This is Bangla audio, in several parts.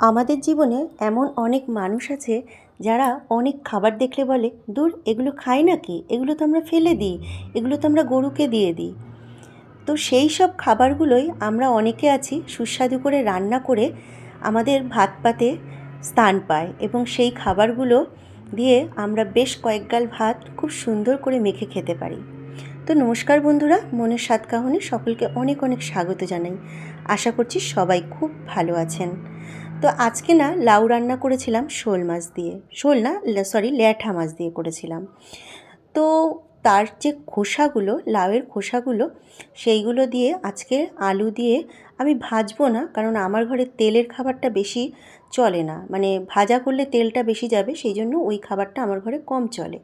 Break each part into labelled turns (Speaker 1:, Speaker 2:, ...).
Speaker 1: আমাদের জীবনে এমন অনেক মানুষ আছে যারা অনেক খাবার দেখলে বলে, দূর এগুলো খাই নাকি, এগুলো তো আমরা ফেলে দিই, এগুলো তো আমরা গরুকে দিয়ে দিই। তো সেই সব খাবারগুলোই আমরা অনেকে আছি সুস্বাদু করে রান্না করে আমাদের ভাত পাতে স্থান পায়, এবং সেই খাবারগুলো দিয়ে আমরা বেশ কয়েক গাল ভাত খুব সুন্দর করে মেখে খেতে পারি। তো নমস্কার বন্ধুরা, মনের স্বাদ কাহনে সকলকে অনেক অনেক স্বাগত জানাই। আশা করছি সবাই খুব ভালো আছেন। তো আজকে না লাউ রান্না করেছিলাম শোল মাছ দিয়ে, শোল না সরি ল্যাঠা মাছ দিয়ে করেছিলাম। তো তার যে খোসাগুলো, লাউয়ের খোসাগুলো, সেইগুলো দিয়ে আজকে আলু দিয়ে আমি ভাজবো না, কারণ আমার ঘরে তেলের খাবারটা বেশি চলে না, মানে ভাজা করলে তেলটা বেশি যাবে, সেই জন্য ওই খাবারটা আমার ঘরে কম চলে।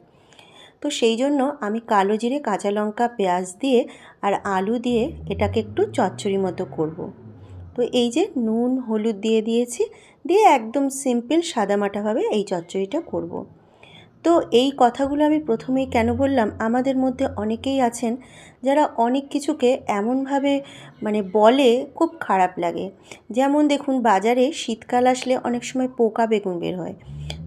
Speaker 1: তো সেই জন্য আমি কালো জিরে, কাঁচা লঙ্কা, পেঁয়াজ দিয়ে আর আলু দিয়ে এটাকে একটু চচ্চড়ি মতো করব। তো এই যে নুন হলুদ দিয়ে দিয়েছি, দিয়ে একদম সিম্পল সাদামাটাভাবে এই চচ্চড়িটা করব। তো এই কথাগুলো আমি প্রথমেই কেন বললাম, আমাদের মধ্যে অনেকেই আছেন যারা অনেক কিছুকে এমনভাবে বলে খুব খারাপ লাগে। যেমন দেখুন, বাজারে শীতকাল আসলে অনেক সময় পোকা বেগুন বের হয়।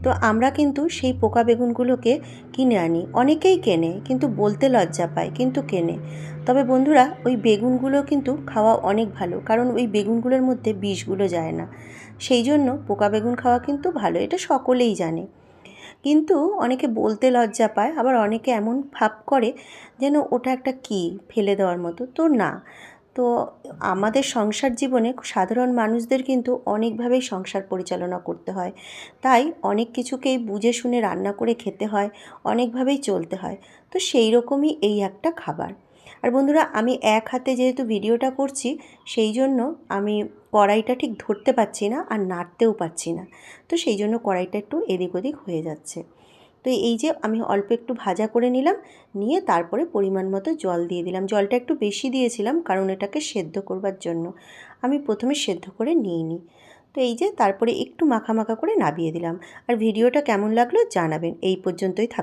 Speaker 1: তো আমরা কিন্তু সেই পোকা বেগুনগুলোকে কিনে আনি, অনেকেই কেনে কিন্তু বলতে লজ্জা পায়, কিন্তু কেনে। তবে বন্ধুরা, ওই বেগুনগুলো কিন্তু খাওয়া অনেক ভালো, কারণ ওই বেগুনগুলোর মধ্যে বিষগুলো যায় না। সেই জন্য পোকা বেগুন খাওয়া কিন্তু ভালো, এটা সকলেই জানে। কিন্তু অনেকে বলতে লজ্জা পায়, আবার অনেকে এমন ভাব করে যেন ওটা একটা কী ফেলে দেওয়ার মতো, তো না। তো আমাদের সংসার জীবনে সাধারণ মানুষদের কিন্তু অনেকভাবেই সংসার পরিচালনা করতে হয়, তাই অনেক কিছুকেই বুঝে শুনে রান্না করে খেতে হয়, অনেকভাবেই চলতে হয়। তো সেই রকমই এই একটা খাবার। আর বন্ধুরা, আমি এক হাতে যেহেতু ভিডিওটা করছি, সেই জন্য আমি কড়াইটা ঠিক ধরতে পারছি না আর নাড়তেও পারছি না। তো সেই জন্য কড়াইটা একটু এদিক ওদিক হয়ে যাচ্ছে। তো এই যে আমি অল্প একটু ভাজা করে নিলাম, নিয়ে তারপরে পরিমাণ মতো জল দিয়ে দিলাম। জলটা একটু বেশি দিয়েছিলাম কারণ এটাকে সেদ্ধ করবার জন্য, আমি প্রথমে সেদ্ধ করে নিইনি। তো এই যে তারপরে একটু মাখা মাখা করে নামিয়ে দিলাম। আর ভিডিওটা কেমন লাগলো জানাবেন। এই পর্যন্তই থাক।